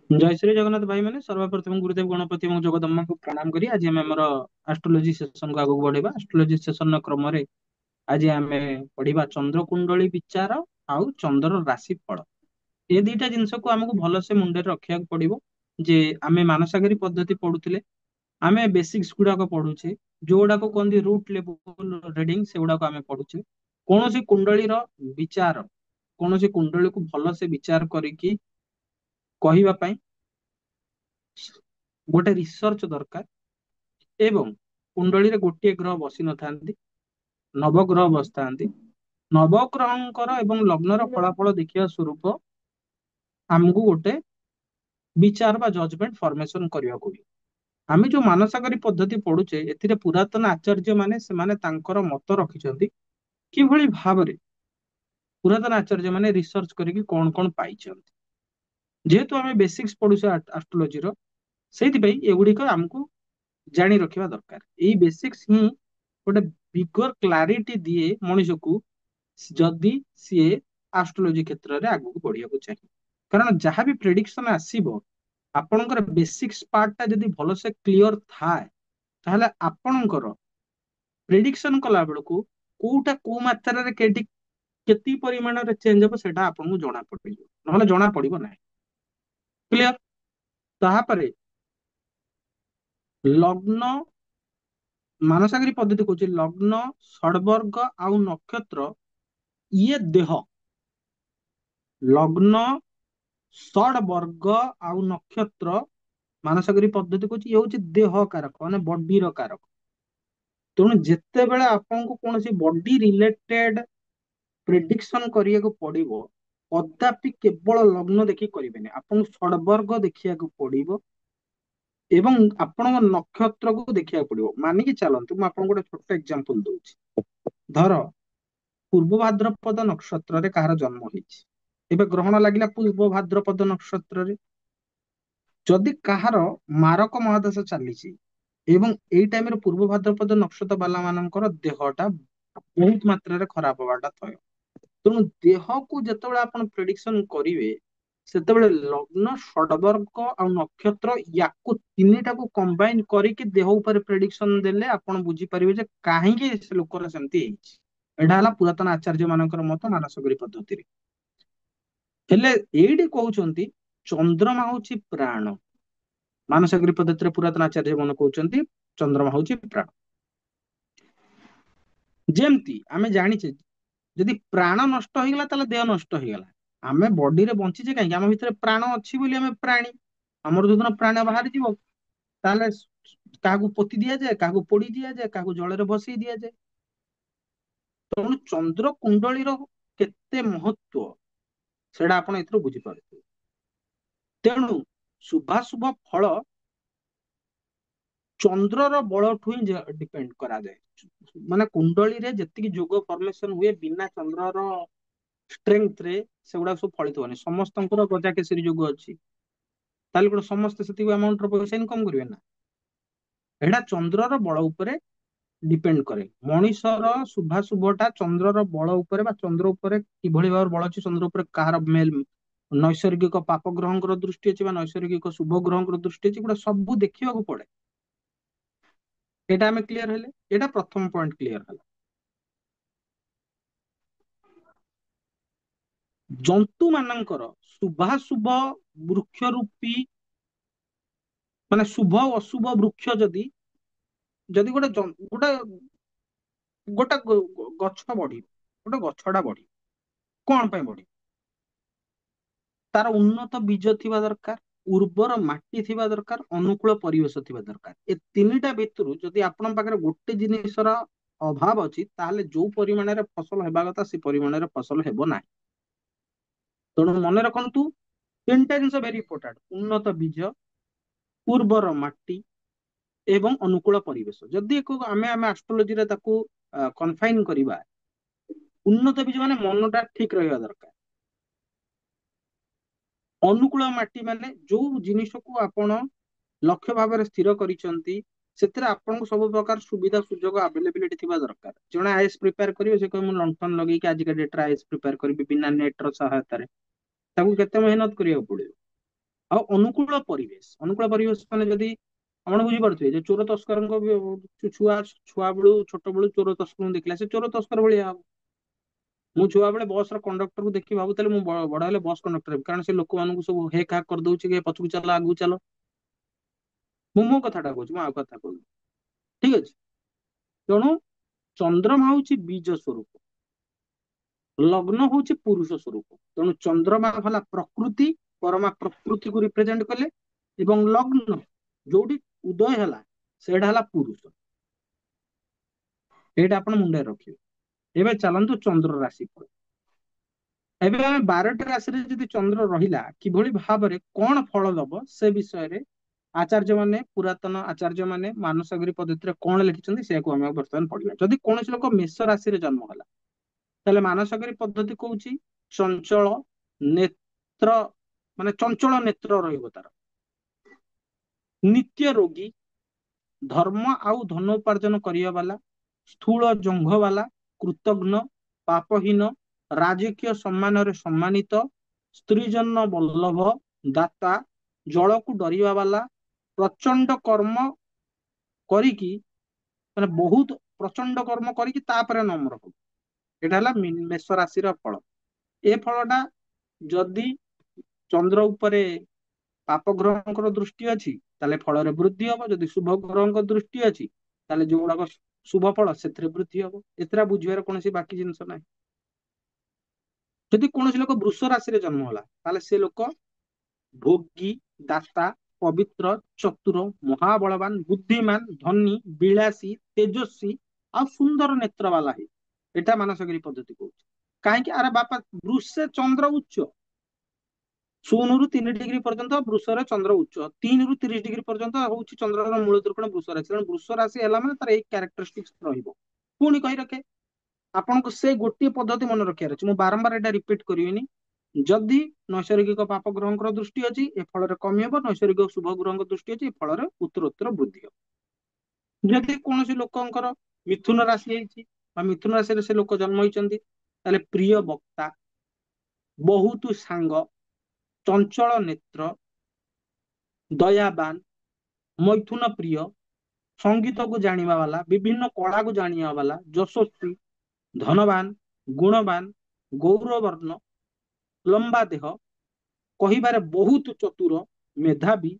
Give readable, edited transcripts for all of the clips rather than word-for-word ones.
जय श्री जगन्नाथ भाई मैंने सर्वप्रथम गुरुदेव गणपति और जगदम्बा को प्रणाम करी आज आम आमर एस्ट्रोलोजी सेशन को आगू बढ़ेबा एस्ट्रोलोजी सेशन क्रम रे आज आम पढ़िबा चंद्र कुंडली विचार आउ चंद्र राशि फल ये दीटा जिनस को आमको भलसे मुंडे रखा पड़ो जे आमे मानसागरी पद्धति पढ़ुले आमे बेसिक्स गुड़ाक पढ़ुचे जो गुड़ाक कहते रूट लेवल रिडिंग से गुड़ाक आमे पढ़ुचे कौन सी कुंडली विचार कौन सी कुंडली को भलसे विचार करिकी कहवा गोटे रिसर्च दरकार एवं कुंडली रे गोटे ग्रह बसी न नवग्रह बसता नवग्रहଙ୍କର ଏବଂ ଲଗ୍ନର ଫଳାଫଳ ଦେଖିବା ସ୍ୱରୂପ ଆମକୁ ଗୋଟେ ବିଚାର ବା ଜଜମେଣ୍ଟ ଫର୍ମେସନ କରିବାକୁ ହୁଏ ଆମେ ଯୋଉ ମାନସାଗରୀ ପଦ୍ଧତି ପଢୁଛେ ଏଥିରେ ପୁରାତନ ଆଚାର୍ଯ୍ୟ ମାନେ ସେମାନେ ତାଙ୍କର ମତ ରଖିଛନ୍ତି କିଭଳି ଭାବରେ ପୁରାତନ ଆଚାର୍ଯ୍ୟ ମାନେ ରିସର୍ଚ୍ଚ କରିକି କଣ କଣ ପାଇଛନ୍ତି ଯେହେତୁ ଆମେ ବେସିକ୍ସ ପଢୁଛେ ଆଷ୍ଟ୍ରୋଲୋଜିର ସେଇଥିପାଇଁ ଏଗୁଡିକ ଆମକୁ ଜାଣି ରଖିବା ଦରକାର ଏଇ ବେସିକ୍ସ ହିଁ ଗୋଟେ ବିଗର କ୍ଲାରିଟି ଦିଏ ମଣିଷକୁ ଯଦି ସିଏ ଆଷ୍ଟ୍ରୋଲୋଜି କ୍ଷେତ୍ରରେ ଆଗକୁ ବଢିବାକୁ ଚାହେଁ କାରଣ ଯାହା ବି ପ୍ରେଡିକ୍ସନ ଆସିବ ଆପଣଙ୍କର ବେସିକ୍ସ ପାର୍ଟ ଟା ଯଦି ଭଲସେ କ୍ଲିଅର ଥାଏ ତାହେଲେ ଆପଣଙ୍କର ପ୍ରେଡିକ୍ସନ କଲା ବେଳକୁ କୋଉଟା କୋଉ ମାତ୍ରାରେ କେତେ ପରିମାଣରେ ଚେଞ୍ଜ ହବ ସେଟା ଆପଣଙ୍କୁ ଜଣା ପଡିବ ନହେଲେ ଜଣା ପଡିବ ନାହିଁ କ୍ଲିୟର ତାପରେ ଲଗ୍ନ ମାନସାଗରୀ ପଦ୍ଧତି କହୁଛି ଲଗ୍ନ ଷଡବର୍ଗ ଆଉ ନକ୍ଷତ୍ର ଇଏ ଦେହ ଲଗ୍ନ ଷଡବର୍ଗ ଆଉ ନକ୍ଷତ୍ର ମାନସାଗରୀ ପଦ୍ଧତି କହୁଛି ଇଏ ହଉଛି ଦେହ କାରକ ମାନେ ବଡିର କାରକ ତେଣୁ ଯେତେବେଳେ ଆପଣଙ୍କୁ କୌଣସି ବଡି ରିଲେଟେଡ ପ୍ରେଡିକ୍ସନ କରିବାକୁ ପଡିବ କଦାପି କେବଳ ଲଗ୍ନ ଦେଖି କରିବେନି ଆପଣଙ୍କୁ ଷଡବର୍ଗ ଦେଖିବାକୁ ପଡିବ ଏବଂ ଆପଣଙ୍କ ନକ୍ଷତ୍ରକୁ ଦେଖିବାକୁ ପଡିବ ମାନିକି ଚାଲନ୍ତୁ ମୁଁ ଆପଣଙ୍କୁ ଗୋଟେ ଛୋଟ ଏକ୍ଜାମ୍ପଲ ଦଉଛି ଧର ପୂର୍ବ ଭାଦ୍ରପଦ ନକ୍ଷତ୍ରରେ କାହାର ଜନ୍ମ ହେଇଛି ଏବେ ଗ୍ରହଣ ଲାଗିଲା ପୂର୍ବ ଭାଦ୍ରପଦ ନକ୍ଷତ୍ରରେ ଯଦି କାହାର ମାରକ ମହାଦଶା ଚାଲିଛି ଏବଂ ଏଇ ଟାଇମରେ ପୂର୍ବ ଭାଦ୍ରପଦ ନକ୍ଷତ୍ର ବାଲା ମାନଙ୍କର ଦେହଟା ବହୁତ ମାତ୍ରାରେ ଖରାପ ହବାଟା ଥୟ ତେଣୁ ଦେହକୁ ଯେତେବେଳେ ଆପଣ ପ୍ରେଡିକ୍ସନ କରିବେ ସେତେବେଳେ ଲଗ୍ନ ଷଡବର୍ଗ ଆଉ ନକ୍ଷତ୍ର ୟାକୁ ତିନିଟାକୁ କମ୍ବାଇନ କରିକି ଦେହ ଉପରେ ପ୍ରେଡିକ୍ସନ ଦେଲେ ଆପଣ ବୁଝିପାରିବେ ଯେ କାହିଁକି ସେ ଲୋକର ସେମିତି ହେଇଛି ଏଇଟା ହେଲା ପୁରାତନ ଆଚାର୍ଯ୍ୟ ମାନଙ୍କର ମତ ମାନସଗରୀ ପଦ୍ଧତିରେ ହେଲେ ଏଇଠି କହୁଛନ୍ତି ଚନ୍ଦ୍ରମା ହଉଛି ପ୍ରାଣ ମାନସଗରୀ ପଦ୍ଧତିରେ ପୁରାତନ ଆଚାର୍ଯ୍ୟ ମାନେ କହୁଛନ୍ତି ଚନ୍ଦ୍ରମା ହଉଛି ପ୍ରାଣ ଯେମିତି ଆମେ ଜାଣିଛେ ଯଦି ପ୍ରାଣ ନଷ୍ଟ ହେଇଗଲା ତାହେଲେ ଦେହ ନଷ୍ଟ ହେଇଗଲା ଆମେ ବଡିରେ ବଞ୍ଚିଛେ କାହିଁକି ଆମ ଭିତରେ ପ୍ରାଣ ଅଛି ବୋଲି ଆମେ ପ୍ରାଣୀ ଆମର ଯୋଉଦିନ ପ୍ରାଣ ବାହାରି ଯିବ ତାହେଲେ କାହାକୁ ପୋତି ଦିଆଯାଏ କାହାକୁ ପୋଡି ଦିଆଯାଏ କାହାକୁ ଜଳରେ ଭସେଇ ଦିଆଯାଏ ତେଣୁ ଚନ୍ଦ୍ର କୁଣ୍ଡଳୀର କେତେ ମହତ୍ଵ ସେଇଟା ଆପଣ ଏଥିରୁ ବୁଝିପାରୁଥିବେ ତେଣୁ ଶୁଭାଶୁଭ ଫଳ ଚନ୍ଦ୍ରର ବଳଠୁ ହିଁ ଡିପେଣ୍ଡ କରାଯାଏ ମାନେ କୁଣ୍ଡଳୀରେ ଯେତିକି ଯୋଗ ଫର୍ମେସନ ହୁଏ ବିନା ଚନ୍ଦ୍ରର ଷ୍ଟ୍ରେଂଥ ରେ ସେଗୁଡା ସବୁ ଫଳିତ ହବନି ସମସ୍ତଙ୍କର ଗଜା କେଶରୀ ଯୋଗ ଅଛି ତାହେଲେ କଣ ସମସ୍ତେ ସେତିକି ଆମାଉଣ୍ଟର ପଇସା ଇନକମ କରିବେ ନା ଏଇଟା ଚନ୍ଦ୍ରର ବଳ ଉପରେ ଡିପେଣ୍ଡ କରେ ମଣିଷର ଶୁଭାଶୁଭଟା ଚନ୍ଦ୍ରର ବଳ ଉପରେ ବା ଚନ୍ଦ୍ର ଉପରେ କିଭଳି ଭାବରେ ବଳ ଅଛି ଚନ୍ଦ୍ର ଉପରେ କାହାର ମେଲ ନୈସର୍ଗିକ ପାପ ଗ୍ରହଙ୍କର ଦୃଷ୍ଟି ଅଛି ବା ନୈସର୍ଗିକ ଶୁଭ ଗ୍ରହଙ୍କର ଦୃଷ୍ଟି ଅଛି ଏଗୁଡା ସବୁ ଦେଖିବାକୁ ପଡେ ଏଇଟା ଆମେ କ୍ଲିୟର ହେଲେ ଏଇଟା ପ୍ରଥମ ପଏଣ୍ଟ କ୍ଲିୟର ହେଲା ଜନ୍ତୁ ମାନଙ୍କର ଶୁଭାଶୁଭ ବୃକ୍ଷ ରୂପୀ ମାନେ ଶୁଭ ଅଶୁଭ ବୃକ୍ଷ ଯଦି ଯଦି ଗୋଟେ ଗଛ ବଢିବ ଗୋଟେ ଗଛଟା ବଢିବ କଣ ପାଇଁ ବଢିବ ତାର ଉନ୍ନତ ବୀଜ ଥିବା ଦରକାର ଉର୍ବର ମାଟି ଥିବା ଦରକାର ଅନୁକୂଳ ପରିବେଶ ଥିବା ଦରକାର ଏ ତିନିଟା ଭିତରୁ ଯଦି ଆପଣଙ୍କ ପାଖରେ ଗୋଟେ ଜିନିଷର ଅଭାବ ଅଛି ତାହେଲେ ଯୋଉ ପରିମାଣରେ ଫସଲ ହେବା କଥା ସେ ପରିମାଣରେ ଫସଲ ହେବ ନାହିଁ ତେଣୁ ମନେ ରଖନ୍ତୁ ତିନିଟା ଜିନିଷ ଭେରି ଇମ୍ପୋର୍ଟାଣ୍ଟ ଉନ୍ନତ ବୀଜ ଉର୍ବର ମାଟି ଏବଂ ଅନୁକୂଳ ପରିବେଶ ଯଦି ଆମେ ଆଷ୍ଟ୍ରୋଲୋଜିରେ ତାକୁ କନଫାଇନ କରିବା ଉନ୍ନତ ବୀଜ ମାନେ ମନଟା ଠିକ ରହିବା ଦରକାର ଅନୁକୂଳ ମାଟି ମାନେ ଯୋଉ ଜିନିଷକୁ ଆପଣ ଲକ୍ଷ୍ୟ ଭାବରେ ସ୍ଥିର କରିଛନ୍ତି ସେଥିରେ ଆପଣଙ୍କୁ ସବୁ ପ୍ରକାର ସୁବିଧା ସୁଯୋଗ ଆଭେଲେବିଲିଟି ଥିବା ଦରକାର ଜଣେ ଆଇଏଏସ୍ ପ୍ରିପେୟାର କରିବେ ସେ କହିବ ମୁଁ ଲଣ୍ଠନ ଲଗେଇକି ଆଜିକା ଡେଟରେ ଆଇଏଏସ୍ ପ୍ରିପେୟାର କରିବି ବିନା ନେଟ ର ସହାୟତାରେ ତାକୁ କେତେ ମେହନତ କରିବାକୁ ପଡିବ ଆଉ ଅନୁକୂଳ ପରିବେଶ ମାନେ ଯଦି ଆପଣ ବୁଝିପାରୁଥିବେ ଯେ ଚୋର ତସ୍କରଙ୍କ ଛୁଆ ଛୁଆ ବେଳୁ ଛୋଟ ବେଳୁ ଚୋର ତସ୍କରଙ୍କୁ ଦେଖିଲା ସେ ଚୋର ତସ୍କର ଭଳିଆ ହବ। ମୁଁ ଛୁଆ ବେଳେ ବସ ର କଣ୍ଡକ୍ଟରକୁ ଦେଖି ଭାବୁଥିଲି ମୁଁ ବଡ ହେଲେ ବସ କଣ୍ଡକ୍ଟର ହେବି, କାରଣ ସେ ଲୋକମାନଙ୍କୁ ସବୁ ହେକ୍ ହାକ୍ କରିଦଉଛି କି ପଛକୁ ଚାଲ ଆଗକୁ ଚାଲ। ମୁଁ ମୋ କଥାଟା କହୁଛି, ମୁଁ ଆଉ କଥା କହୁଛି। ଠିକ ଅଛି। ତେଣୁ ଚନ୍ଦ୍ରମା ହଉଛି ବୀଜ ସ୍ୱରୂପ, ଲଗ୍ନ ହଉଛି ପୁରୁଷ ସ୍ୱରୂପ। ତେଣୁ ଚନ୍ଦ୍ରମା ହେଲା ପ୍ରକୃତି, ପରମା ପ୍ରକୃତିକୁ ରିପ୍ରେଜେଣ୍ଟ କଲେ, ଏବଂ ଲଗ୍ନ ଯୋଉଠି ଉଦୟ ହେଲା ସେଇଟା ହେଲା ପୁରୁଷ। ଏଇଟା ଆପଣ ମୁଣ୍ଡରେ ରଖିବେ। ଏବେ ଚାଲନ୍ତୁ ଚନ୍ଦ୍ର ରାଶି ଫଳ। ଏବେ ଆମେ 12ଟି ରାଶିରେ ଯଦି ଚନ୍ଦ୍ର ରହିଲା କିଭଳି ଭାବରେ କଣ ଫଳ ଦବ ସେ ବିଷୟରେ ଆଚାର୍ଯ୍ୟ ମାନେ, ପୁରାତନ ଆଚାର୍ଯ୍ୟ ମାନେ ମାନସଗିରି ପଦ୍ଧତିରେ କଣ ଲେଖିଛନ୍ତି ସେଇଆକୁ ଆମେ ବର୍ତ୍ତମାନ ପଢିବା। ଯଦି କୌଣସି ଲୋକ ମେଷ ରାଶିରେ ଜନ୍ମ ହେଲା ତାହେଲେ ମାନସଗିରି ପଦ୍ଧତି କହୁଛି ଚଞ୍ଚଳ ନେତ୍ର, ମାନେ ଚଞ୍ଚଳ ନେତ୍ର ରହିବ ତାର, ନିତ୍ୟ ରୋଗୀ, ଧର୍ମ ଆଉ ଧନ ଉପାର୍ଜନ କରିବା ବାଲା, ସ୍ଥୂଳ ଜଙ୍ଘ ବାଲା, କୃତଘ୍ନ, ପାପହୀନ, ରାଜକୀୟ ସମ୍ମାନରେ ସମ୍ମାନିତ, ସ୍ତ୍ରୀଜନ ବଲ୍ଲଭ, ଦାତା, ଜଳକୁ ଡରିବା ବାଲା, ପ୍ରଚଣ୍ଡ କର୍ମ କରିକି, ମାନେ ବହୁତ ପ୍ରଚଣ୍ଡ କର୍ମ କରିକି ତାପରେ ନମ୍ର ହବ। ଏଇଟା ହେଲା ମେଷ ରାଶିର ଫଳ। ଏ ଫଳଟା ଯଦି ଚନ୍ଦ୍ର ଉପରେ ପାପ ଗ୍ରହଙ୍କର ଦୃଷ୍ଟି ଅଛି ତାହେଲେ ଫଳରେ ବୃଦ୍ଧି ହବ, ଯଦି ଶୁଭ ଗ୍ରହଙ୍କ ଦୃଷ୍ଟି ଅଛି ତାହେଲେ ଯୋଉଗୁଡାକ ଶୁଭ ଫଳ ସେଥିରେ ବୃଦ୍ଧି ହବ। ଏଥିରେ ବୁଝିବାର କୌଣସି ବାକି ଜିନିଷ ନାହିଁ। ଯଦି କୌଣସି ଲୋକ ବୃଷ ରାଶିରେ ଜନ୍ମ ହେଲା ତାହେଲେ ସେ ଲୋକ ଭୋଗୀ, ଦାତା, ପବିତ୍ର, ଚତୁର, ମହାବଳବାନ, ବୁଦ୍ଧିମାନ, ଧନୀ, ବିଳାସୀ, ତେଜସ୍ୱୀ ଆଉ ସୁନ୍ଦର ନେତ୍ର ବାଲା ହେଇ, ଏଟା ମାନସଗିରି ପଦ୍ଧତି କହୁଛି। କାହିଁକି? ଆରେ ବାପା ବୃଷେ ଚନ୍ଦ୍ର ଉଚ୍ଚ, 0 ରୁ 3 ଡିଗ୍ରୀ ପର୍ଯ୍ୟନ୍ତ ବୃଷରେ ଚନ୍ଦ୍ର ଉଚ୍ଚ, 3 ରୁ 30 ଡିଗ୍ରୀ ପର୍ଯ୍ୟନ୍ତ ହଉଛି ଚନ୍ଦ୍ରର ମୂଳ ତ୍ରିକୋଣ ବୃଷ ରାଶି। ତେଣୁ ବୃଷ ରାଶି ହେଲା ମାନେ ତାର ଏଇ କ୍ୟାରେକ୍ଟରିଷ୍ଟିକ୍ସ ରହିବ। ପୁଣି କହି ରଖେ ଆପଣଙ୍କୁ ସେ ଗୋଟିଏ ପଦ୍ଧତି ମନେ ରଖିବାର ଅଛି, ମୁଁ ବାରମ୍ବାର ଏଟା ରିପିଟ କରିବିନି। ଯଦି ନୈସର୍ଗିକ ପାପ ଗ୍ରହଙ୍କର ଦୃଷ୍ଟି ଅଛି ଏ ଫଳରେ କମି ହେବ, ନୈସର୍ଗିକ ଶୁଭ ଗ୍ରହଙ୍କ ଦୃଷ୍ଟି ଅଛି ଏ ଫଳରେ ଉତ୍ତରୋତ୍ତର ବୃଦ୍ଧି ହେବ। ଯଦି କୌଣସି ଲୋକଙ୍କର ମିଥୁନ ରାଶି ହେଇଛି ବା ମିଥୁନ ରାଶିରେ ସେ ଲୋକ ଜନ୍ମ ହେଇଛନ୍ତି ତାହେଲେ ପ୍ରିୟ ବକ୍ତା, ବହୁତ ସାଙ୍ଗ, ଚଞ୍ଚଳ ନେତ୍ର, ଦୟାବାନ, ମୈଥୁନ ପ୍ରିୟ, ସଙ୍ଗୀତକୁ ଜାଣିବା ବାଲା, ବିଭିନ୍ନ କଳାକୁ ଜାଣିବା ବାଲା, ଯଶସ୍ୱୀ, ଧନବାନ, ଗୁଣବାନ, ଗୌରବର୍ଣ୍ଣ, ଲମ୍ବା ଦେହ, କହିବାରେ ବହୁତ ଚତୁର, ମେଧାବୀ,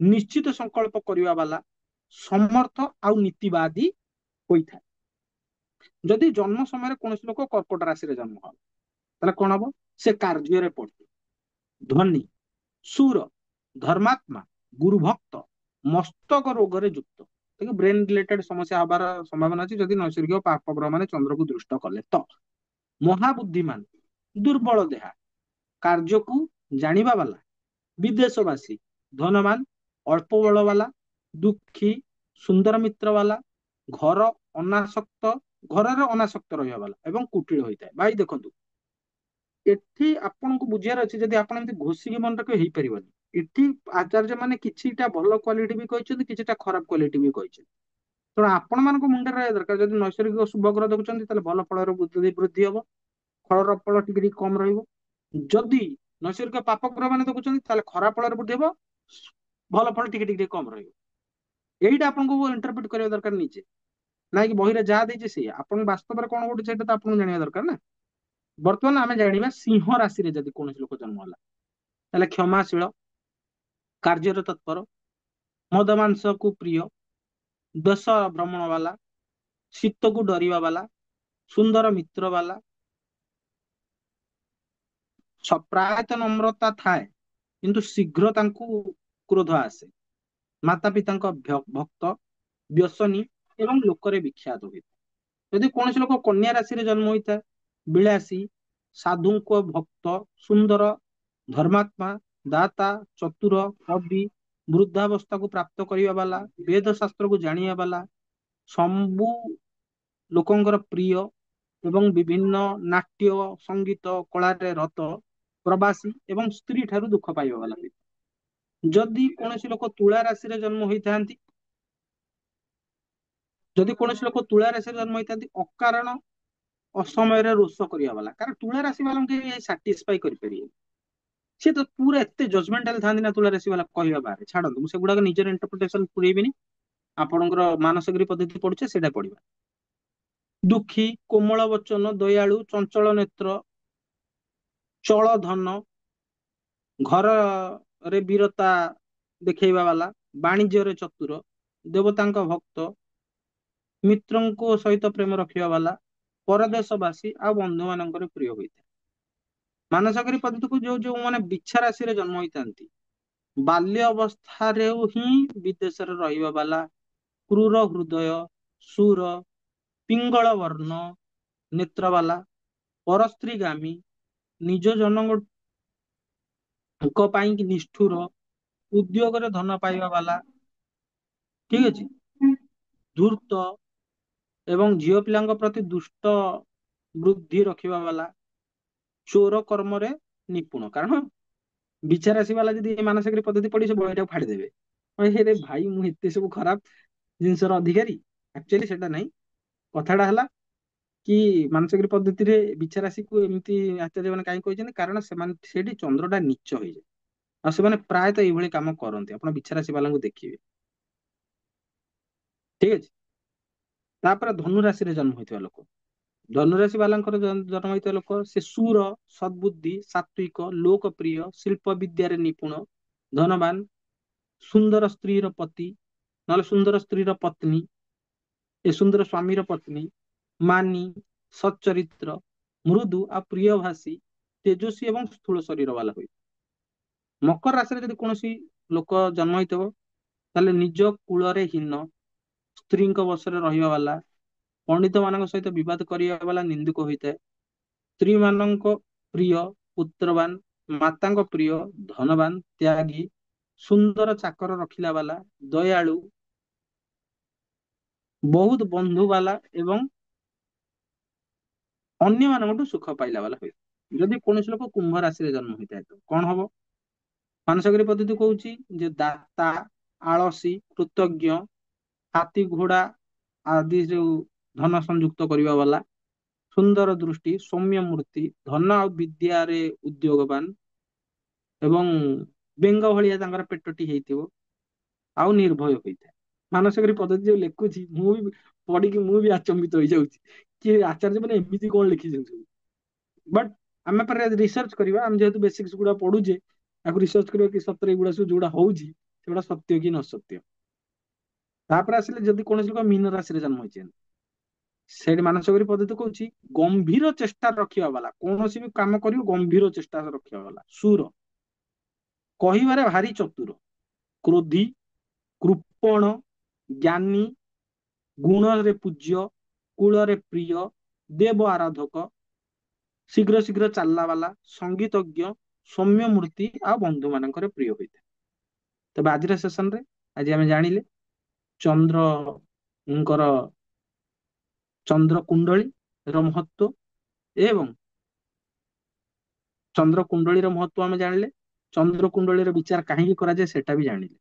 ନିଶ୍ଚିତ ସଂକଳ୍ପ କରିବା ବାଲା, ସମର୍ଥ ଆଉ ନୀତିବାଦୀ ହୋଇଥାଏ। ଯଦି ଜନ୍ମ ସମୟରେ କୌଣସି ଲୋକ କର୍କଟ ରାଶିରେ ଜନ୍ମ ହବ ତାହେଲେ କଣ ହବ? ସେ କାର୍ଯ୍ୟରେ ପଡିବ, ଧନୀ, ସୁର, ଧର୍ମାତ୍ମା, ଗୁରୁଭକ୍ତ, ମସ୍ତକ ରୋଗରେ ଯୁକ୍ତ। ତାକୁ ବ୍ରେନ ରିଲେଟେଡ ସମସ୍ୟା ହବାର ସମ୍ଭାବନା ଅଛି ଯଦି ନୈସର୍ଗିକ ପାପ ଗ୍ରହ ମାନେ ଚନ୍ଦ୍ରକୁ ଦୃଷ୍ଟ କଲେ। ତ ମହାବୁଦ୍ଧିମାନ, ଦୁର୍ବଳ ଦେହା, କାର୍ଯ୍ୟକୁ ଜାଣିବା ବାଲା, ବିଦେଶବାସୀ, ଧନବାନ, ଅଳ୍ପ ବଳ ବାଲା, ଦୁଃଖୀ, ସୁନ୍ଦର ମିତ୍ର ବାଲା, ଘର ଅନାସକ୍ତ, ଘରରେ ଅନାସକ୍ତ ରହିବା ବାଲା ଏବଂ କୁଟିଳ ହୋଇଥାଏ। ଭାଇ ଦେଖନ୍ତୁ ଏଠି ଆପଣଙ୍କୁ ବୁଝିବାର ଅଛି, ଯଦି ଆପଣ ଏମିତି ଘୋଷିକି ମନେ ରଖିବେ ହେଇପାରିବନି। ଏଠି ଆଚାର୍ଯ୍ୟ ମାନେ କିଛିଟା ଭଲ କ୍ୱାଲିଟି ବି କହିଛନ୍ତି, କିଛିଟା ଖରାପ କ୍ୱାଲିଟି ବି କହିଛନ୍ତି। ତେଣୁ ଆପଣ ମାନଙ୍କ ମୁଣ୍ଡରେ ରହିବା ଦରକାର ଯଦି ନୈସର୍ଗିକ ଶୁଭ ଗ୍ରହ ଦେଖୁଛନ୍ତି ତାହେଲେ ଭଲ ଫଳର ବୃଦ୍ଧି ହବ, ଫଳର ଫଳ ଟିକେ ଟିକେ କମ ରହିବ। ଯଦି ନୈସର୍ଗିକ ପାପ ଗ୍ରହ ମାନେ ଦେଖୁଛନ୍ତି ତାହେଲେ ଖରାପ ଫଳରେ ବୃଦ୍ଧି ହବ, ଭଲ ଫଳ ଟିକେ ଟିକେ କମ ରହିବ। ଏଇଟା ଆପଣଙ୍କୁ ଇଣ୍ଟରପ୍ରିଟ କରିବା ଦରକାର ନିଜେ, ନାଇଁ କି ବହିରେ ଯାହା ଦେଇଛି ସେଇଆ। ଆପଣ ବାସ୍ତବରେ କଣ ଗୋଟେ ସେଇଟା ତ ଆପଣଙ୍କୁ ଜାଣିବା ଦରକାର ନା। ବର୍ତ୍ତମାନ ଆମେ ଜାଣିବା ସିଂହ ରାଶିରେ ଯଦି କୌଣସି ଲୋକ ଜନ୍ମ ହେଲା ତାହେଲେ କ୍ଷମାଶୀଳ, କାର୍ଯ୍ୟରେ ତତ୍ପର, ମଦ ମାଂସକୁ ପ୍ରିୟ, ଦେଶ ଭ୍ରମଣ ବାଲା, ଶୀତକୁ ଡରିବା ବାଲା, ସୁନ୍ଦର ମିତ୍ର ବାଲା, ପ୍ରାୟତଃ ନମ୍ରତା ଥାଏ କିନ୍ତୁ ଶୀଘ୍ର ତାଙ୍କୁ କ୍ରୋଧ ଆସେ, ମାତା ପିତାଙ୍କ ଭକ୍ତ, ବ୍ୟସନୀ ଏବଂ ଲୋକରେ ବିଖ୍ୟାତ ହୋଇଥାଏ। ଯଦି କୌଣସି ଲୋକ କନ୍ୟା ରାଶିରେ ଜନ୍ମ ହୋଇଥାଏ ବିଳାସୀ, ସାଧୁଙ୍କ ଭକ୍ତ, ସୁନ୍ଦର, ଧର୍ମାତ୍ମା, ଦାତା, ଚତୁର, କବି, ବୃଦ୍ଧାବସ୍ଥାକୁ ପ୍ରାପ୍ତ କରିବା ବାଲା, ବେଦ ଶାସ୍ତ୍ରକୁ ଜାଣିବା ବାଲା, ସବୁ ଲୋକଙ୍କର ପ୍ରିୟ ଏବଂ ବିଭିନ୍ନ ନାଟ୍ୟ ସଙ୍ଗୀତ କଳାରେ ରତ, ପ୍ରବାସୀ ଏବଂ ସ୍ତ୍ରୀ ଠାରୁ ଦୁଃଖ ପାଇବା ବାଲା। ଯଦି କୌଣସି ଲୋକ ତୁଳା ରାଶିରେ ଜନ୍ମ ହୋଇଥାନ୍ତି, ଯଦି କୌଣସି ଲୋକ ତୁଳା ରାଶିରେ ଜନ୍ମ ହେଇଥାନ୍ତି ଅକାରଣ ଅସମୟରେ ରୋଷ କରିବା ବାଲା, କାରଣ ତୁଳା ରାଶି ବାଲାଙ୍କୁ କେହି ସାଟିସ୍ଫାଇ କରିପାରିବେନି। ସେ ତ ପୁରା ଏତେ ଜଜମେଣ୍ଟାଲ ଥାନ୍ତି ନା ତୁଳା ରାଶି ବାଲା, କହିବା ବାହାରେ। ଛାଡନ୍ତୁ, ମୁଁ ସେଗୁଡାକ ନିଜର ଇଣ୍ଟରପ୍ରିଟେସନ ପୁରେଇବିନି। ଆପଣଙ୍କର ମାନସଗିରି ପଦ୍ଧତି ପଢୁଛେ ସେଇଟା ପଢିବା। ଦୁଃଖୀ, କୋମଳ ବଚନ, ଦୟାଳୁ, ଚଞ୍ଚଳ ନେତ୍ର, ଚଳ ଧନ, ଘରରେ ବୀରତା ଦେଖେଇବା ବାଲା, ବାଣିଜ୍ୟରେ ଚତୁର, ଦେବତାଙ୍କ ଭକ୍ତ, ମିତ୍ରଙ୍କ ସହିତ ପ୍ରେମ ରଖିବା ବାଲା, ପରଦେଶବାସୀ ଆଉ ବନ୍ଧୁ ମାନଙ୍କର ପ୍ରିୟ ହୋଇଥାଏ। ମାନସଗିରି ପଦ୍ଧତିକୁ ଯୋଉ ଯୋଉ ମାନେ ବିଛା ରାଶିରେ ଜନ୍ମ ହୋଇଥାନ୍ତି, ବାଲ୍ୟ ଅବସ୍ଥାରେ ହିଁ ବିଦେଶରେ ରହିବା ବାଲା, କ୍ରୂର ହୃଦୟ, ଶୂର, ପିଙ୍ଗଳ ବର୍ଣ୍ଣ ନେତ୍ର ବାଲା, ପରସ୍ତ୍ରୀଗାମୀ, ନିଜ ଜନଙ୍କ ପାଇଁ କି ନିଷ୍ଠୁର, ଉଦ୍యోଗରେ ଧନ ପାଇବା ବାଲା, ଠିକ ଅଛି, ଧୂର୍ତ୍ତ ଏବଂ ଝିଅ ପିଲାଙ୍କ ପ୍ରତି ଦୁଷ୍ଟ ବୃଦ୍ଧି ରଖିବା ବାଲା, ଚୋର କର୍ମରେ ନିପୁଣ। କାରଣ ବିଚାରାଶି ବାଲା ଯଦି ଏ ମାନସିକ ପଦ୍ଧତି ପଢି ସେ ବହିଟାକୁ ଫାଡ଼ିଦେବେ, ରେ ଭାଇ ମୁଁ ଏତେ ସବୁ ଖରାପ ଜିନିଷର ଅଧିକାରୀ। ଆକ୍ଚୁଆଲି ସେଟା ନାହିଁ। କଥାଟା ହେଲା କି ମାନସିକ ପଦ୍ଧତିରେ ବିଚାରାଶିକୁ ଏମିତି ଆଚାର୍ଯ୍ୟ ମାନେ କାହିଁକି କହିଛନ୍ତି, କାରଣ ସେମାନେ ସେଠି ଚନ୍ଦ୍ରଟା ନୀଚ ହେଇଯାଏ ଆଉ ସେମାନେ ପ୍ରାୟତଃ ଏଇଭଳି କାମ କରନ୍ତି। ଆପଣ ବିଚାରାଶି ବାଲାଙ୍କୁ ଦେଖିବେ, ଠିକ ଅଛି। ତାପରେ ଧନୁ ରାଶିରେ ଜନ୍ମ ହୋଇଥିବା ଲୋକ, ଧନୁରାଶି ବାଲାଙ୍କର ଜନ୍ମ ହୋଇଥିବା ଲୋକ, ସେ ସୁର, ସଦ୍ବୁଦ୍ଧି, ସାତ୍ವಿକ, ଲୋକପ୍ରିୟ, ଶିଳ୍ପ ବିଦ୍ୟାରେ ନିପୁଣ, ଧନବାନ, ସୁନ୍ଦର ସ୍ତ୍ରୀର ପତି ନହେଲେ ସୁନ୍ଦର ସ୍ତ୍ରୀର ପତ୍ନୀ, ଏ ସୁନ୍ଦର ସ୍ୱାମୀର ପତ୍ନୀ, ମାନି, ସच्ଚରିତ୍ର, ମୃଦୁ ଆଉ ପ୍ରିୟଭାଷୀ, ତେଜସ୍ୱୀ ଏବଂ ସ୍ଥୂଳ ଶରୀର ବାଲା ହୋଇଥାଏ। ମକର ରାଶିରେ ଯଦି କୌଣସି ଲୋକ ଜନ୍ମ ହେଇଥିବ, ତାହେଲେ ନିଜ କୂଳରେ ହୀନ, ସ୍ତ୍ରୀଙ୍କ ବଶରେ ରହିବା ବାଲା, ପଣ୍ଡିତ ମାନଙ୍କ ସହିତ ବିବାଦ କରିବା ବାଲା ନିନ୍ଦୁକ ହୋଇଥାଏ। ସ୍ତ୍ରୀ ମାନଙ୍କ ପ୍ରିୟ, ପୁତ୍ରବାନ, ମାତାଙ୍କ ପ୍ରିୟ, ଧନବାନ, ତ୍ୟାଗୀ, ସୁନ୍ଦର ଚାକର ରଖିଲା ବାଲା, ଦୟାଳୁ, ବହୁତ ବନ୍ଧୁ ବାଲା ଏବଂ ଅନ୍ୟମାନଙ୍କଠୁ ସୁଖ ପାଇଲା ବାଲା ହୋଇଥାଏ। ଯଦି କୌଣସି ଲୋକ କୁମ୍ଭ ରାଶିରେ ଜନ୍ମ ହୋଇଥାଏ ତ କଣ ହବ? ମାନସଗିରି ପଦ୍ଧତି କହୁଛି ଯେ ଦାତା, ଆଳସୀ, କୃତଜ୍ଞ, ହାତୀ ଘୋଡା ଆଦି ଯୋଉ ଧନ ସଂଯୁକ୍ତ କରିବା ବାଲା, ସୁନ୍ଦର ଦୃଷ୍ଟି, ସୌମ୍ୟ ମୂର୍ତ୍ତି, ଧନ ଆଉ ବିଦ୍ୟାରେ ଉଦ୍ୟୋଗବାନ ଏବଂ ବେଙ୍ଗ ଭଳିଆ ତାଙ୍କର ପେଟଟି ହେଇଥିବ ଆଉ ନିର୍ଭୟ ହୋଇଥାଏ। ମାନସଗିରି ପଦ୍ଧତି ଯୋଉ ଲେଖୁଛି, ମୁଁ ବି ପଢିକି ମୁଁ ବି ଆଚମ୍ବିତ ହେଇଯାଉଛି କି ଆଚାର୍ଯ୍ୟ ମାନେ ଏମିତି କଣ ଲେଖିଛନ୍ତି। ବଟ୍ ଆମେ ପରେ ରିସର୍ଚ୍ଚ କରିବା, ଆମେ ଯେହେତୁ ବେସିକ୍ସ ଗୁଡା ପଢୁଛେ, ତାକୁ ରିସର୍ଚ୍ଚ କରିବା କି ସତରେ ଏଗୁଡା ସବୁ ଯୋଉଟା ହଉଛି ସେଗୁଡା ସତ୍ୟ କି ନ ସତ୍ୟ। ତାପରେ ଆସିଲେ ଯଦି କୌଣସି ଲୋକ ମୀନ ରାଶିରେ ଜନ୍ମ ହେଇଛନ୍ତି, ସେଇଠି ମାନସଗିରି ପଦ୍ଧତି କହୁଛି ଗମ୍ଭୀର ଚେଷ୍ଟା ରଖିବା ବାଲା, କୌଣସି ବି କାମ କରିବ ଗମ୍ଭୀର ଚେଷ୍ଟା ରଖିବା ବାଲା, ସୁର, କହିବାରେ ଭାରି ଚତୁର, କ୍ରୋଧୀ, କୃପଣ, ଜ୍ଞାନୀ, ଗୁଣରେ ପୂଜ୍ୟ, କୂଳରେ ପ୍ରିୟ, ଦେବ ଆରାଧକ, ଶୀଘ୍ର ଶୀଘ୍ର ଚାଲିଲା ବାଲା, ସଙ୍ଗୀତଜ୍ଞ, ସୌମ୍ୟ ମୂର୍ତ୍ତି ଆଉ ବନ୍ଧୁ ମାନଙ୍କର ପ୍ରିୟ ହୋଇଥାଏ। ତେବେ ଆଜିର ସେସନରେ ଆଜି ଆମେ ଜାଣିଲେ ଚନ୍ଦ୍ରଙ୍କର ଚନ୍ଦ୍ର କୁଣ୍ଡଳୀର ମହତ୍ଵ ଏବଂ ଚନ୍ଦ୍ର କୁଣ୍ଡଳୀର ମହତ୍ଵ ଆମେ ଜାଣିଲେ, ଚନ୍ଦ୍ର କୁଣ୍ଡଳୀର ବିଚାର କାହିଁକି କରାଯାଏ ସେଟା ବି ଜାଣିଲେ,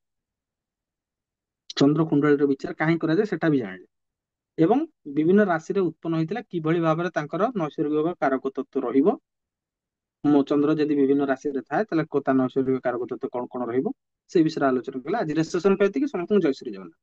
ଚନ୍ଦ୍ର କୁଣ୍ଡଳୀର ବିଚାର କାହିଁକି କରାଯାଏ ସେଟା ବି ଜାଣିଲେ ଏବଂ ବିଭିନ୍ନ ରାଶିରେ ଉତ୍ପନ୍ନ ହୋଇଥିଲା କିଭଳି ଭାବରେ ତାଙ୍କର ନୈସର୍ଗିକ କାରକ ତତ୍ଵ ରହିବ। ମୋ ଚନ୍ଦ୍ର ଯଦି ବିଭିନ୍ନ ରାଶିରେ ଥାଏ ତାହେଲେ ତା ନୈସର୍ଗିକ କାରକ ତତ୍ଵ କଣ କଣ ରହିବ, ସେ ବିଷୟରେ ଆଲୋଚନା କଲେ। ଆଜି ସେସନ ପାଇଁ ଏତିକି। ସମସ୍ତଙ୍କୁ ଜୟ ଶ୍ରୀ ଜଗନ୍ନାଥ।